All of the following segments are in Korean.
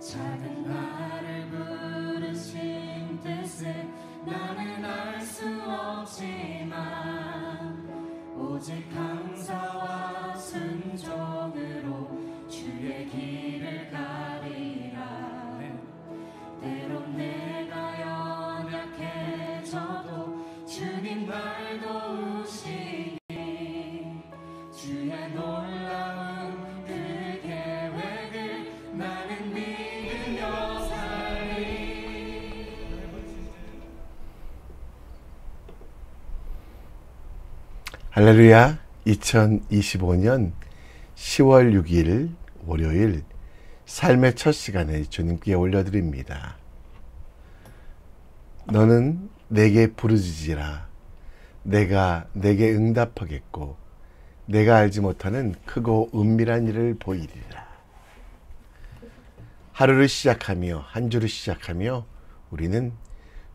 작은 나를 부르신 뜻을 나는 알 수 없지만 오직 감사와 순종으로 주의 길을 가리라. 때론 내가 연약해져도 주님 날 도우시니 주의 놀라운 그 계획을 나는 믿으며 살리. 할렐루야. 2025년 10월 6일 월요일 삶의 첫 시간에 주님께 올려드립니다. 너는 내게 부르짖으라. 내가 내게 응답하겠고 내가 알지 못하는 크고 은밀한 일을 보이리라. 하루를 시작하며 한 주를 시작하며 우리는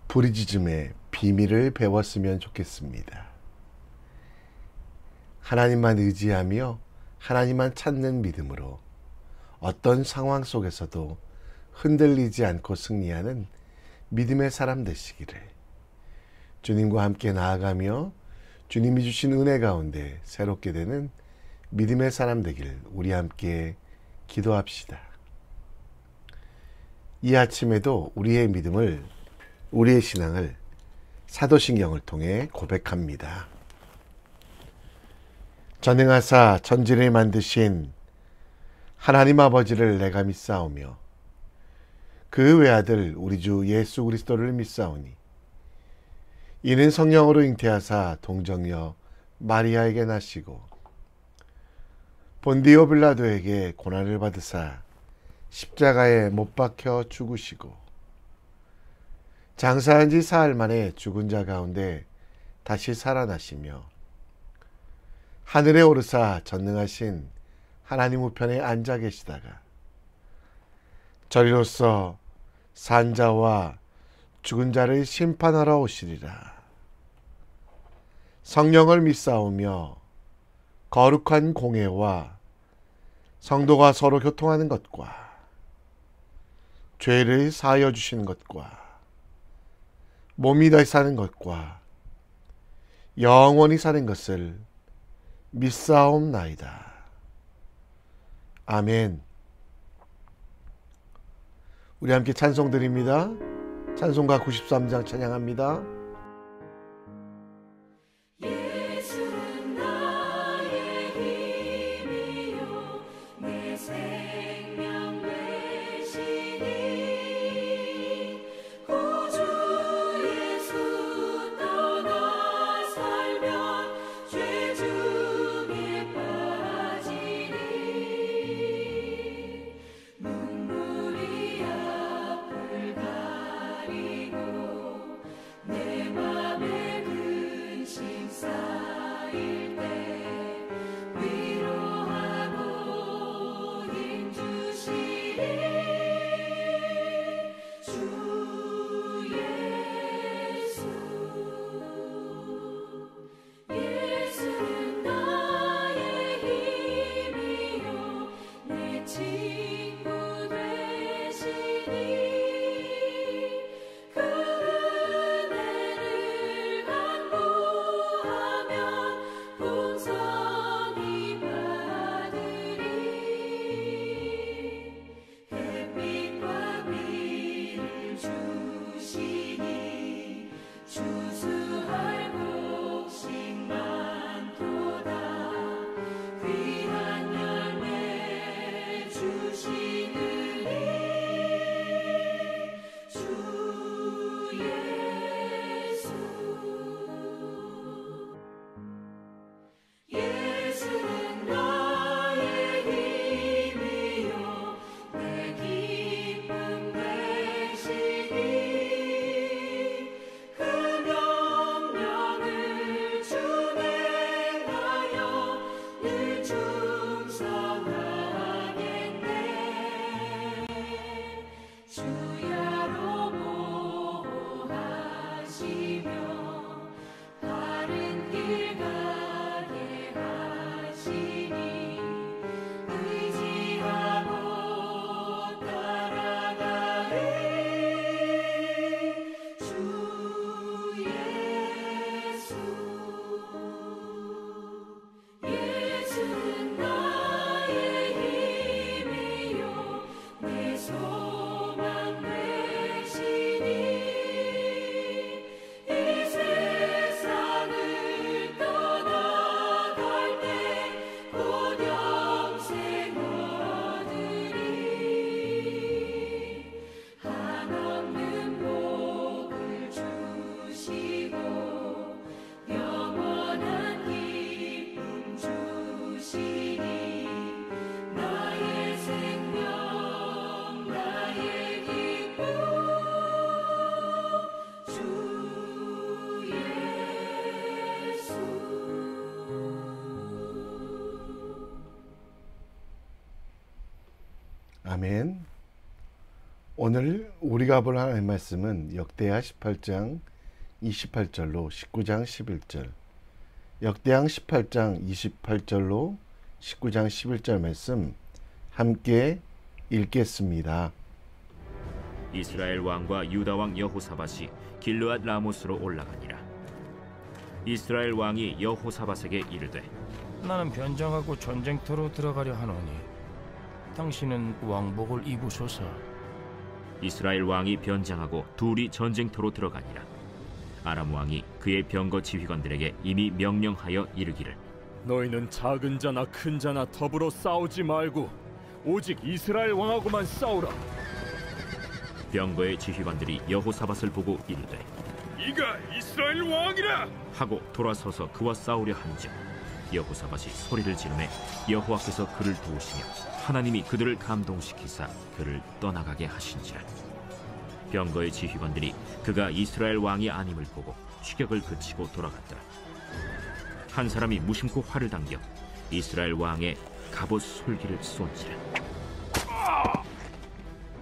부르짖음의 비밀을 배웠으면 좋겠습니다. 하나님만 의지하며 하나님만 찾는 믿음으로 어떤 상황 속에서도 흔들리지 않고 승리하는 믿음의 사람 되시기를, 주님과 함께 나아가며 주님이 주신 은혜 가운데 새롭게 되는 믿음의 사람 되길 우리 함께 기도합시다. 이 아침에도 우리의 믿음을, 우리의 신앙을 사도신경을 통해 고백합니다. 전능하사 천지를 만드신 하나님 아버지를 내가 믿사오며 그 외아들 우리 주 예수 그리스도를 믿사오니 이는 성령으로 잉태하사 동정녀 마리아에게 나시고 본디오 빌라도에게 고난을 받으사 십자가에 못 박혀 죽으시고 장사한 지 사흘 만에 죽은 자 가운데 다시 살아나시며 하늘에 오르사 전능하신 하나님 우편에 앉아 계시다가 저리로서 산 자와 죽은 자를 심판하러 오시리라. 성령을 믿사오며 거룩한 공회와 성도가 서로 교통하는 것과 죄를 사하여 주시는 것과 몸이 다시 사는 것과 영원히 사는 것을 믿사옵나이다. 아멘. 우리 함께 찬송 드립니다. 찬송가 93장 찬양합니다. 예수는 나의 힘이요 내 생명 되시니 구주 예수 떠나 살면 죄 중에 빠지니 눈물이 앞을 가리고 내 아멘. 오늘 우리가 볼 하나님의 말씀은 역대하 18장 28절로 19장 11절, 역대하 18장 28절로 19장 11절 말씀 함께 읽겠습니다. 이스라엘 왕과 유다 왕 여호사밧이 길르앗 라모스로 올라가니라. 이스라엘 왕이 여호사밧에게 이르되 나는 변장하고 전쟁터로 들어가려 하노니 당신은 왕복을 입으소서. 이스라엘 왕이 변장하고 둘이 전쟁터로 들어가니라. 아람 왕이 그의 병거 지휘관들에게 이미 명령하여 이르기를 너희는 작은 자나 큰 자나 더불어 싸우지 말고 오직 이스라엘 왕하고만 싸우라. 병거의 지휘관들이 여호사밧을 보고 이르되 이가 이스라엘 왕이라 하고 돌아서서 그와 싸우려 한즉 여호사밧이 소리를 지르매 여호와께서 그를 도우시며 하나님이 그들을 감동시키사 그를 떠나가게 하신지라. 병거의 지휘관들이 그가 이스라엘 왕이 아님을 보고 추격을 그치고 돌아갔더라. 한 사람이 무심코 활을 당겨 이스라엘 왕의 갑옷 솔기를 쏜지라.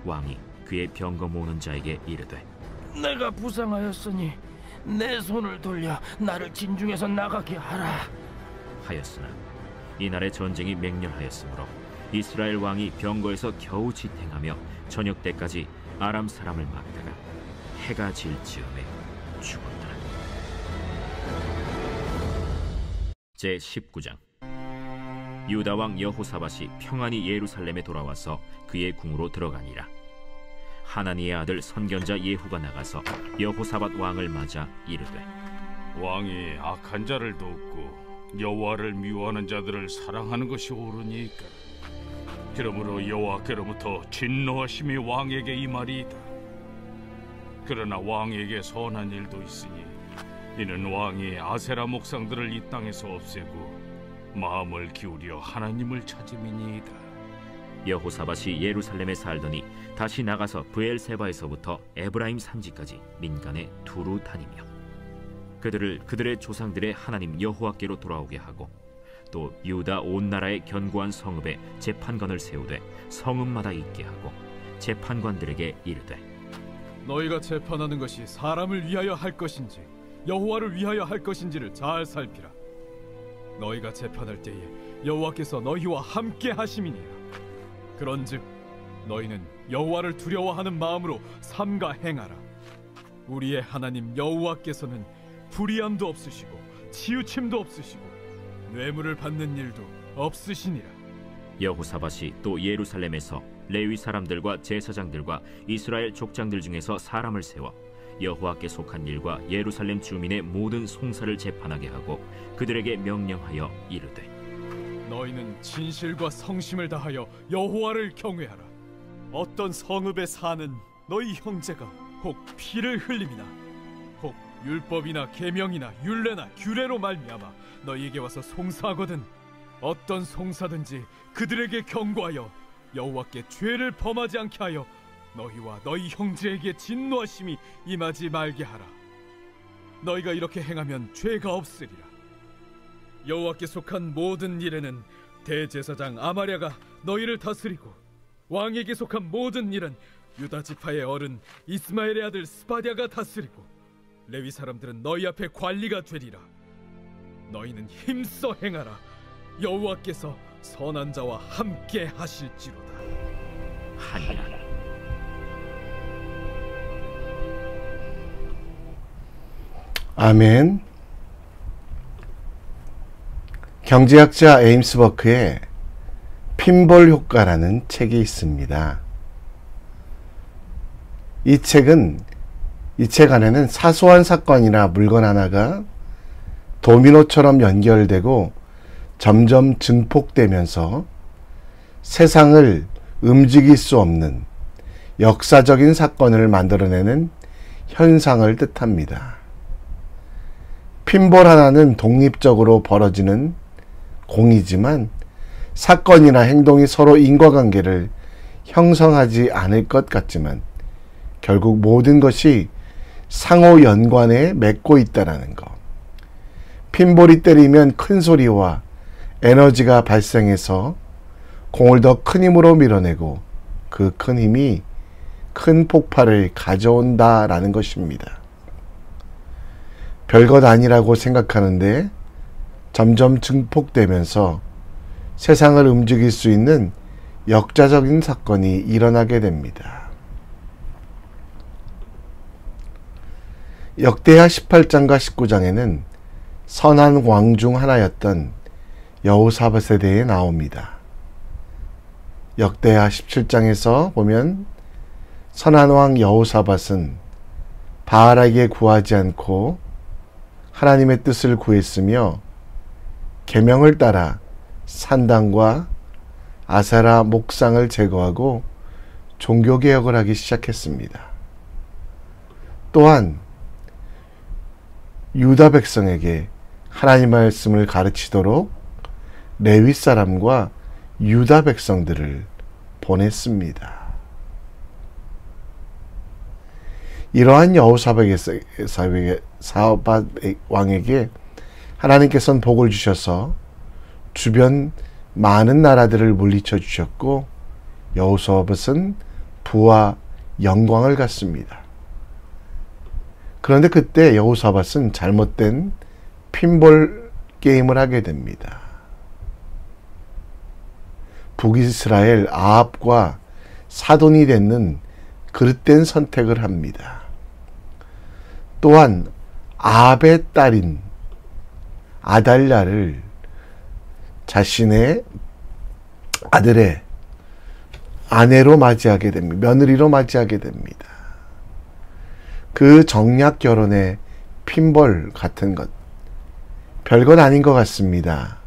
왕이 그의 병거 모는 자에게 이르되 내가 부상하였으니 내 손을 돌려 나를 진중에서 나가게 하라 하였으나 이날의 전쟁이 맹렬하였으므로 이스라엘 왕이 병거에서 겨우 지탱하며 저녁 때까지 아람 사람을 막다가 해가 질 즈음에 죽었더라. 제19장. 유다 왕 여호사밧이 평안히 예루살렘에 돌아와서 그의 궁으로 들어가니라. 하나니의 아들 선견자 예후가 나가서 여호사밧 왕을 맞아 이르되 왕이 악한 자를 돕고 여호와를 미워하는 자들을 사랑하는 것이 옳으니까. 그러므로 여호와께로부터 진노하심이 왕에게 임하리이다. 그러나 왕에게 선한 일도 있으니 이는 왕이 아세라 목상들을 이 땅에서 없애고 마음을 기울여 하나님을 찾음이니이다. 여호사밧이 예루살렘에 살더니 다시 나가서 브엘세바에서부터 에브라임 산지까지 민간에 두루 다니며 그들을 그들의 조상들의 하나님 여호와께로 돌아오게 하고 또 유다 온 나라의 견고한 성읍에 재판관을 세우되 성읍마다 있게 하고 재판관들에게 이르되 너희가 재판하는 것이 사람을 위하여 할 것인지 여호와를 위하여 할 것인지를 잘 살피라. 너희가 재판할 때에 여호와께서 너희와 함께 하심이니라. 그런즉 너희는 여호와를 두려워하는 마음으로 삼가 행하라. 우리의 하나님 여호와께서는 불의함도 없으시고 치우침도 없으시고 뇌물을 받는 일도 없으시니라. 여호사밧이 또 예루살렘에서 레위 사람들과 제사장들과 이스라엘 족장들 중에서 사람을 세워 여호와께 속한 일과 예루살렘 주민의 모든 송사를 재판하게 하고 그들에게 명령하여 이르되 너희는 진실과 성심을 다하여 여호와를 경외하라. 어떤 성읍에 사는 너희 형제가 혹 피를 흘림이나 혹 율법이나 계명이나 율례나 규례로 말미암아 너희에게 와서 송사하거든 어떤 송사든지 그들에게 경고하여 여호와께 죄를 범하지 않게 하여 너희와 너희 형제에게 진노하심이 임하지 말게 하라. 너희가 이렇게 행하면 죄가 없으리라. 여호와께 속한 모든 일에는 대제사장 아마랴가 너희를 다스리고 왕에게 속한 모든 일은 유다 지파의 어른 이스마엘의 아들 스바랴가 다스리고 레위 사람들은 너희 앞에 관리가 되리라. 너희는 힘써 행하라. 여호와께서 선한 자와 함께 하실지로다 하니라. 아멘. 경제학자 에임스 버크의 핀볼 효과라는 책이 있습니다. 이 책 안에는 사소한 사건이나 물건 하나가 도미노처럼 연결되고 점점 증폭되면서 세상을 움직일 수 없는 역사적인 사건을 만들어내는 현상을 뜻합니다. 핀볼 하나는 독립적으로 벌어지는 공이지만 사건이나 행동이 서로 인과관계를 형성하지 않을 것 같지만 결국 모든 것이 상호 연관에 맺고 있다는 것. 핀볼이 때리면 큰 소리와 에너지가 발생해서 공을 더 큰 힘으로 밀어내고 그 큰 힘이 큰 폭발을 가져온다라는 것입니다. 별것 아니라고 생각하는데 점점 증폭되면서 세상을 움직일 수 있는 역사적인 사건이 일어나게 됩니다. 역대하 18장과 19장에는 선한 왕 중 하나였던 여호사밧에 대해 나옵니다. 역대하 17장에서 보면 선한 왕 여호사밧은 바알에게 구하지 않고 하나님의 뜻을 구했으며 계명을 따라 산당과 아세라 목상을 제거하고 종교개혁을 하기 시작했습니다. 또한 유다 백성에게 하나님 말씀을 가르치도록 레위 사람과 유다 백성들을 보냈습니다. 이러한 여호사밧 왕에게 하나님께서는 복을 주셔서 주변 많은 나라들을 물리쳐 주셨고 여호사밧은 부와 영광을 갖습니다. 그런데 그때 여호사밧은 잘못된 핀볼 게임을 하게 됩니다. 북이스라엘 아합과 사돈이 되는 그릇된 선택을 합니다. 또한 아합의 딸인 아달랴를 자신의 아들의 아내로 맞이하게 됩니다. 며느리로 맞이하게 됩니다. 그 정략 결혼의 핀볼 같은 것, 별것 아닌 것 같습니다.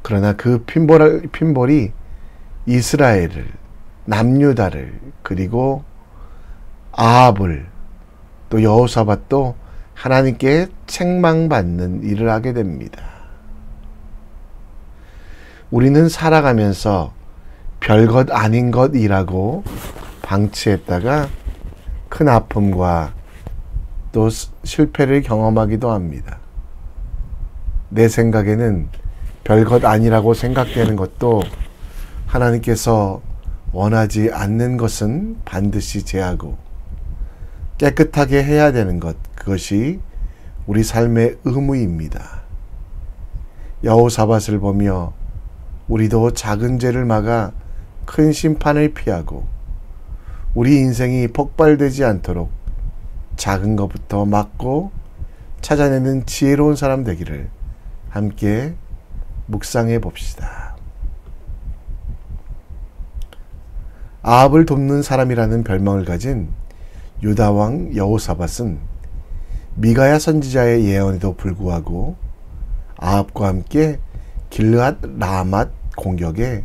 그러나 그 핀볼이 이스라엘을, 남유다를, 그리고 아합을, 또 여호사밧도 하나님께 책망받는 일을 하게 됩니다. 우리는 살아가면서 별것 아닌 것이라고 방치했다가 큰 아픔과 또 실패를 경험하기도 합니다. 내 생각에는 별것 아니라고 생각되는 것도 하나님께서 원하지 않는 것은 반드시 제하고 깨끗하게 해야 되는 것, 그것이 우리 삶의 의무입니다. 여호사밧을 보며 우리도 작은 죄를 막아 큰 심판을 피하고 우리 인생이 폭발되지 않도록 작은 것부터 막고 찾아내는 지혜로운 사람 되기를 함께 묵상해 봅시다. 아합을 돕는 사람이라는 별명을 가진 유다왕 여호사밧은 미가야 선지자의 예언에도 불구하고 아합과 함께 길르앗 라맛 공격에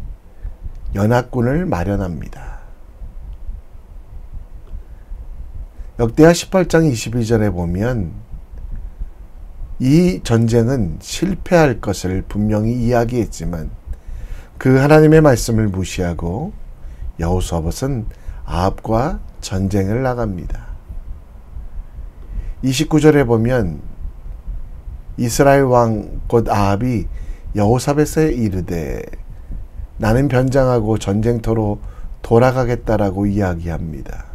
연합군을 마련합니다. 역대하 18장 22절에 보면 이 전쟁은 실패할 것을 분명히 이야기했지만 그 하나님의 말씀을 무시하고 여호사밧은 아합과 전쟁을 나갑니다. 29절에 보면 이스라엘 왕 곧 아합이 여호사밧에 이르되 나는 변장하고 전쟁터로 돌아가겠다라고 이야기합니다.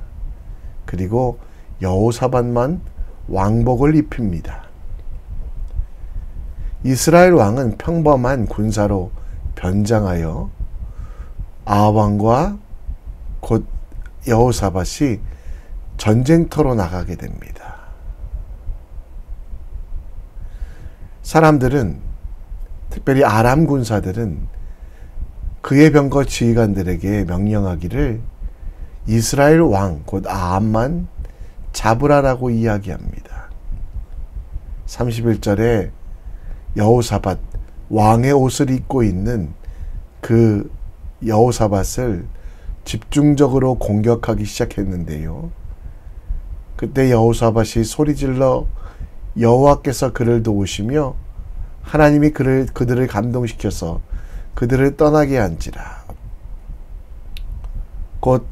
그리고 여호사밧만 왕복을 입힙니다. 이스라엘 왕은 평범한 군사로 변장하여 아합왕과 곧 여호사밧이 전쟁터로 나가게 됩니다. 사람들은, 특별히 아람 군사들은 그의 병거 지휘관들에게 명령하기를 이스라엘 왕 곧 아합만 잡으라라고 이야기합니다. 31절에 여호사밧 왕의 옷을 입고 있는 그 여호사밧을 집중적으로 공격하기 시작했는데요. 그때 여호사밧이 소리질러 여호와께서 그를 도우시며 하나님이 그들을 감동시켜서 그들을 떠나게 한지라. 곧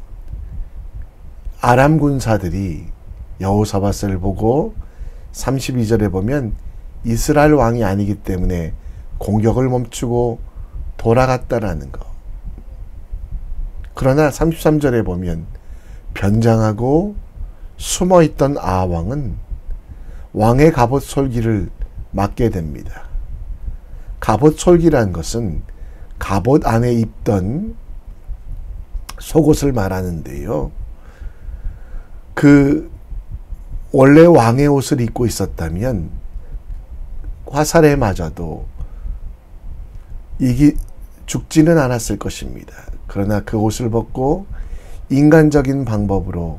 아람 군사들이 여호사밧을 보고 32절에 보면 이스라엘 왕이 아니기 때문에 공격을 멈추고 돌아갔다라는 것. 그러나 33절에 보면 변장하고 숨어있던 아합왕은 왕의 갑옷 솔기를 맡게 됩니다. 갑옷 솔기란 것은 갑옷 안에 입던 속옷을 말하는데요. 원래 왕의 옷을 입고 있었다면 화살에 맞아도 죽지는 않았을 것입니다. 그러나 그 옷을 벗고 인간적인 방법으로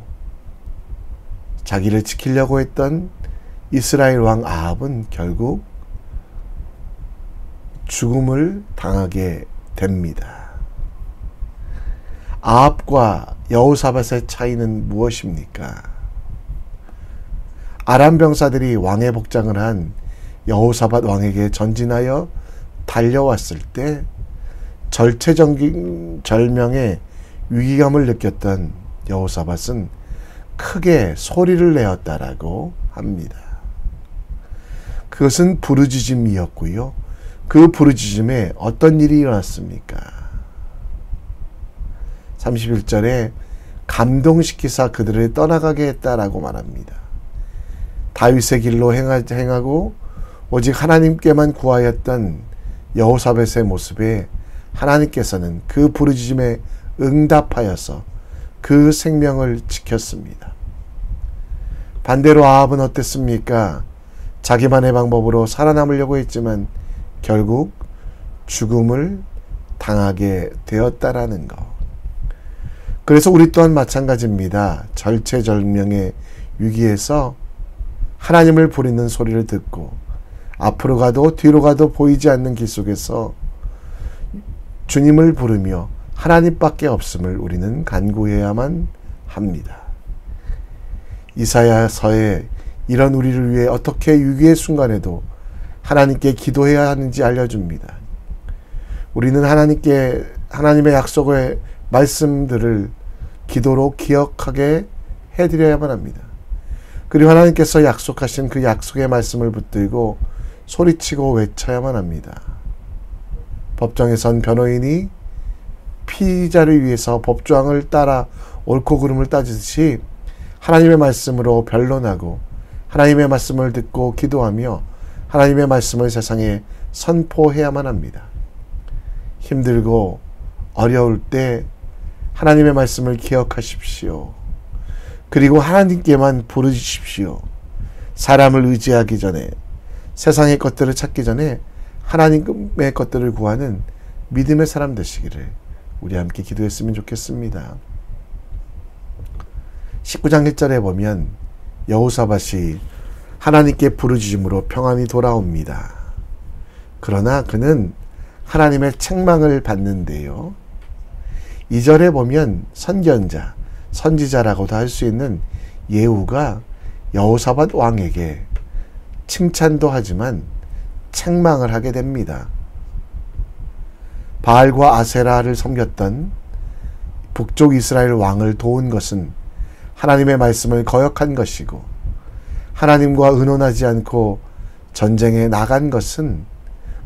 자기를 지키려고 했던 이스라엘 왕 아합은 결국 죽음을 당하게 됩니다. 아합과 여호사밧의 차이는 무엇입니까? 아람 병사들이 왕의 복장을 한 여호사밧 왕에게 전진하여 달려왔을 때 절체절명의 위기감을 느꼈던 여호사밧은 크게 소리를 내었다라고 합니다. 그것은 부르짖음이었고요. 그 부르짖음에 어떤 일이 일어났습니까? 31절에 감동시키사 그들을 떠나가게 했다라고 말합니다. 다윗의 길로 행하고 오직 하나님께만 구하였던 여호사밧의 모습에 하나님께서는 그 부르짖음에 응답하여서 그 생명을 지켰습니다. 반대로 아합은 어땠습니까? 자기만의 방법으로 살아남으려고 했지만 결국 죽음을 당하게 되었다라는 것. 그래서 우리 또한 마찬가지입니다. 절체절명의 위기에서 하나님을 부르는 소리를 듣고 앞으로 가도 뒤로 가도 보이지 않는 길 속에서 주님을 부르며 하나님밖에 없음을 우리는 간구해야만 합니다. 이사야서에 이런 우리를 위해 어떻게 위기의 순간에도 하나님께 기도해야 하는지 알려줍니다. 우리는 하나님의 약속의 말씀들을 기도로 기억하게 해드려야만 합니다. 그리고 하나님께서 약속하신 그 약속의 말씀을 붙들고 소리치고 외쳐야만 합니다. 법정에 선 변호인이 피의자를 위해서 법조항을 따라 옳고 그름을 따지듯이 하나님의 말씀으로 변론하고 하나님의 말씀을 듣고 기도하며 하나님의 말씀을 세상에 선포해야만 합니다. 힘들고 어려울 때 하나님의 말씀을 기억하십시오. 그리고 하나님께만 부르십시오. 사람을 의지하기 전에, 세상의 것들을 찾기 전에 하나님의 것들을 구하는 믿음의 사람 되시기를 우리 함께 기도했으면 좋겠습니다. 19장 1절에 보면 여호사밧이 하나님께 부르짖음으로 평안이 돌아옵니다. 그러나 그는 하나님의 책망을 받는데요. 2절에 보면 선견자, 선지자라고도 할 수 있는 예후가 여호사밧 왕에게 칭찬도 하지만 책망을 하게 됩니다. 바알과 아세라를 섬겼던 북쪽 이스라엘 왕을 도운 것은 하나님의 말씀을 거역한 것이고 하나님과 의논하지 않고 전쟁에 나간 것은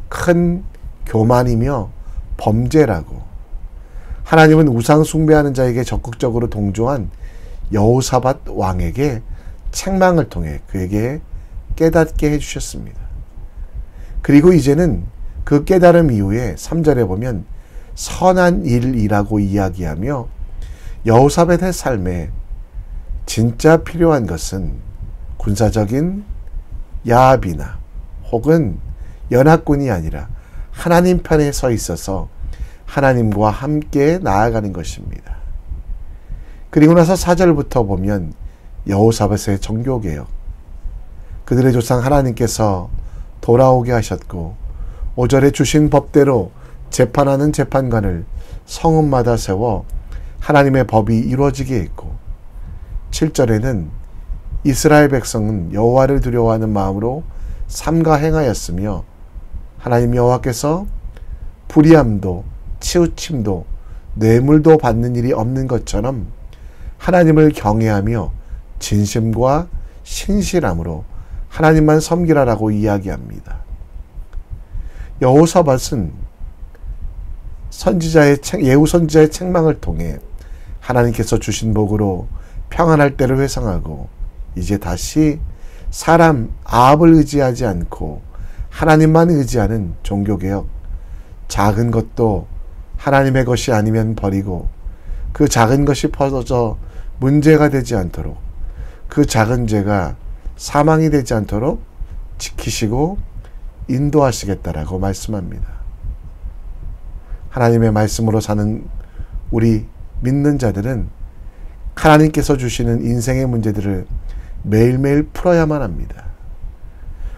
큰 교만이며 범죄라고 하나님은 우상 숭배하는 자에게 적극적으로 동조한 여호사밧 왕에게 책망을 통해 그에게 깨닫게 해주셨습니다. 그리고 이제는 그 깨달음 이후에 3절에 보면 선한 일이라고 이야기하며 여호사밧의 삶에 진짜 필요한 것은 군사적인 야합이나 혹은 연합군이 아니라 하나님 편에 서 있어서 하나님과 함께 나아가는 것입니다. 그리고 나서 4절부터 보면 여호사밧의 종교개혁, 그들의 조상 하나님께서 돌아오게 하셨고 5절에 주신 법대로 재판하는 재판관을 성읍마다 세워 하나님의 법이 이루어지게 했고 7절에는 이스라엘 백성은 여호와를 두려워하는 마음으로 삼가 행하였으며 하나님 여호와께서 불의함도 치우침도 뇌물도 받는 일이 없는 것처럼 하나님을 경외하며 진심과 신실함으로 하나님만 섬기라라고 이야기합니다. 여호사밧은 예후 선지자의 책망을 통해 하나님께서 주신 복으로 평안할 때를 회상하고 이제 다시 사람 아합을 의지하지 않고 하나님만 의지하는 종교개혁, 작은 것도 하나님의 것이 아니면 버리고 그 작은 것이 퍼져 문제가 되지 않도록 그 작은 죄가 사망이 되지 않도록 지키시고 인도하시겠다라고 말씀합니다. 하나님의 말씀으로 사는 우리 믿는 자들은 하나님께서 주시는 인생의 문제들을 매일매일 풀어야만 합니다.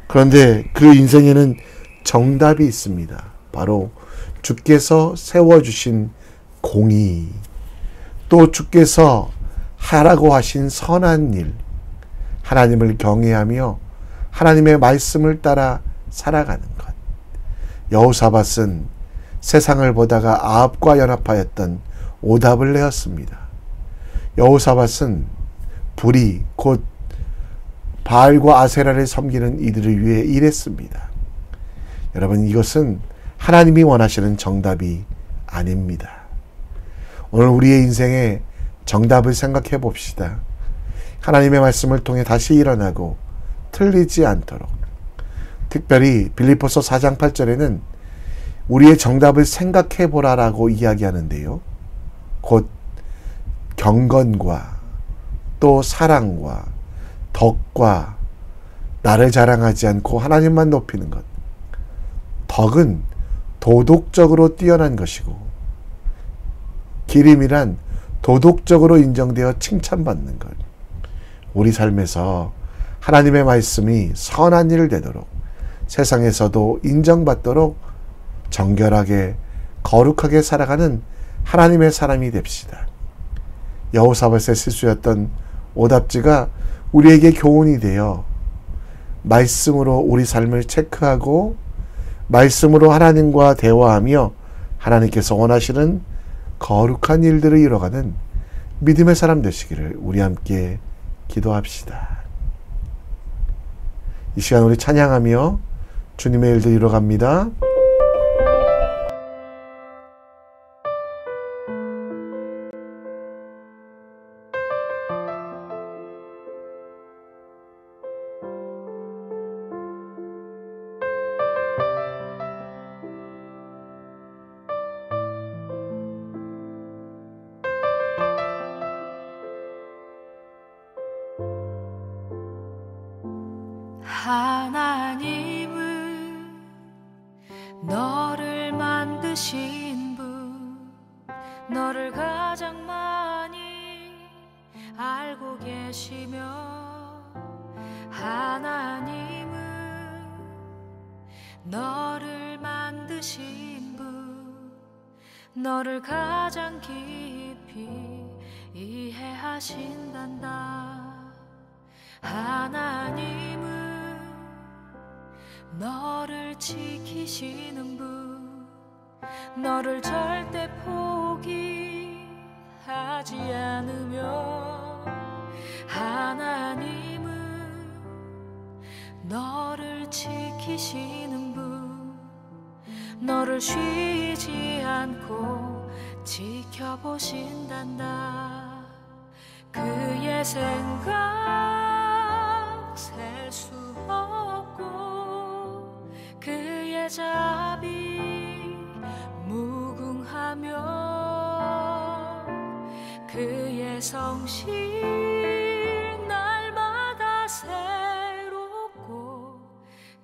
그런데 그 인생에는 정답이 있습니다. 바로 주께서 세워주신 공의, 또 주께서 하라고 하신 선한 일, 하나님을 경외하며 하나님의 말씀을 따라 살아가는 것. 여호사밧은 세상을 보다가 아합과 연합하였던 오답을 내었습니다. 여호사밧은 불이 곧 바알과 아세라를 섬기는 이들을 위해 일했습니다. 여러분, 이것은 하나님이 원하시는 정답이 아닙니다. 오늘 우리의 인생에 정답을 생각해 봅시다. 하나님의 말씀을 통해 다시 일어나고 틀리지 않도록. 특별히 빌립보서 4장 8절에는 우리의 정답을 생각해 보라라고 이야기하는데요. 곧 경건과 또 사랑과 덕과 나를 자랑하지 않고 하나님만 높이는 것. 덕은 도덕적으로 뛰어난 것이고 기림이란 도덕적으로 인정되어 칭찬받는 것. 우리 삶에서 하나님의 말씀이 선한 일을 되도록 세상에서도 인정받도록 정결하게 거룩하게 살아가는 하나님의 사람이 됩시다. 여호사밧의 실수였던 오답지가 우리에게 교훈이 되어 말씀으로 우리 삶을 체크하고 말씀으로 하나님과 대화하며 하나님께서 원하시는 거룩한 일들을 이뤄가는 믿음의 사람 되시기를 우리 함께 기도합시다. 이 시간 우리 찬양하며 주님의 일들 이뤄갑니다. 하나님은 너를 만드신 분, 너를 가장 많이 알고 계시며, 하나님은 너를 만드신 분, 너를 가장 깊이 이해하신단다. 하나님은 너를 지키시는 분, 너를 절대 포기하지 않으며, 하나님은 너를 지키시는 분, 너를 쉬지 않고 지켜보신단다. 그의 생각 셀 수 없고 그의 자비 무궁하며 그의 성실 날마다 새롭고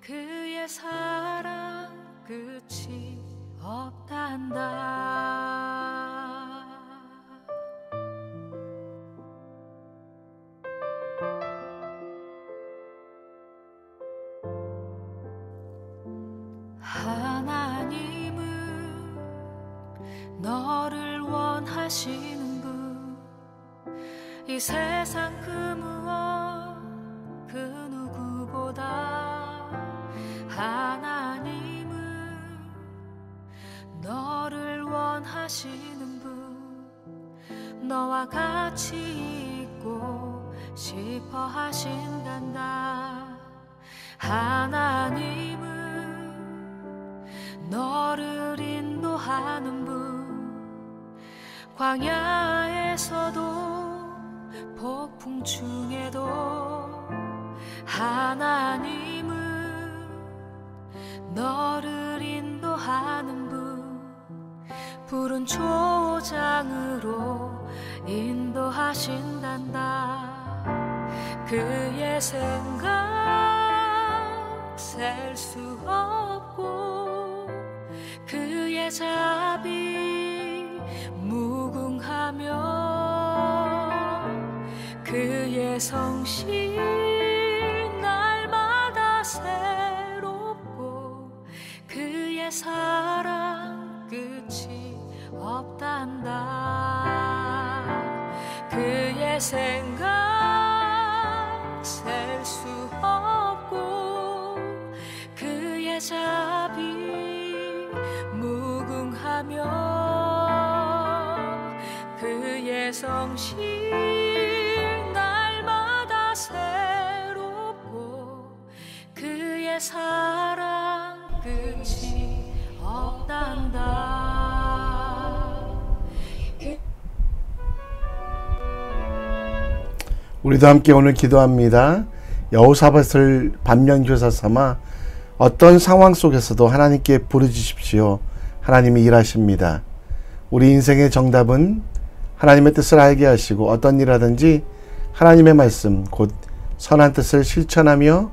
그의 사랑 끝이 없단다. 하나님은 너를 원하시는 분, 이 세상 그 무엇 그 누구보다 하나님은 너를 원하시는 분, 너와 같이 있고 싶어 하신단다. 하나님은 너를 인도 인도하는 분 광야에서도 폭풍 중에도 하나님은 너를 인도하는 분 푸른 초장으로 인도하신단다. 그의 생각 셀 수 없고 그의 자비 무궁하며 그의 성실 날마다 새롭고 그의 사랑 끝이 없단다. 그의 생각 셀 수 없고 그의 자비 무궁하며 그의 성실 날마다 새롭고 그의 사랑 끝이 없단다. 우리도 함께 오늘 기도합니다. 여호사밧을 반면교사 삼아 어떤 상황 속에서도 하나님께 부르짖으십시오. 하나님이 일하십니다. 우리 인생의 정답은 하나님의 뜻을 알게 하시고 어떤 일하든지 하나님의 말씀 곧 선한 뜻을 실천하며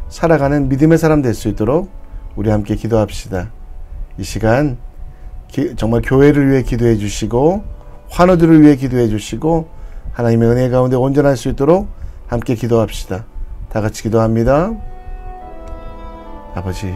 살아가는 믿음의 사람 될 수 있도록 우리 함께 기도합시다. 이 시간 정말 교회를 위해 기도해 주시고 환우들을 위해 기도해 주시고 하나님의 은혜 가운데 온전할 수 있도록 함께 기도합시다. 다 같이 기도합니다. 아버지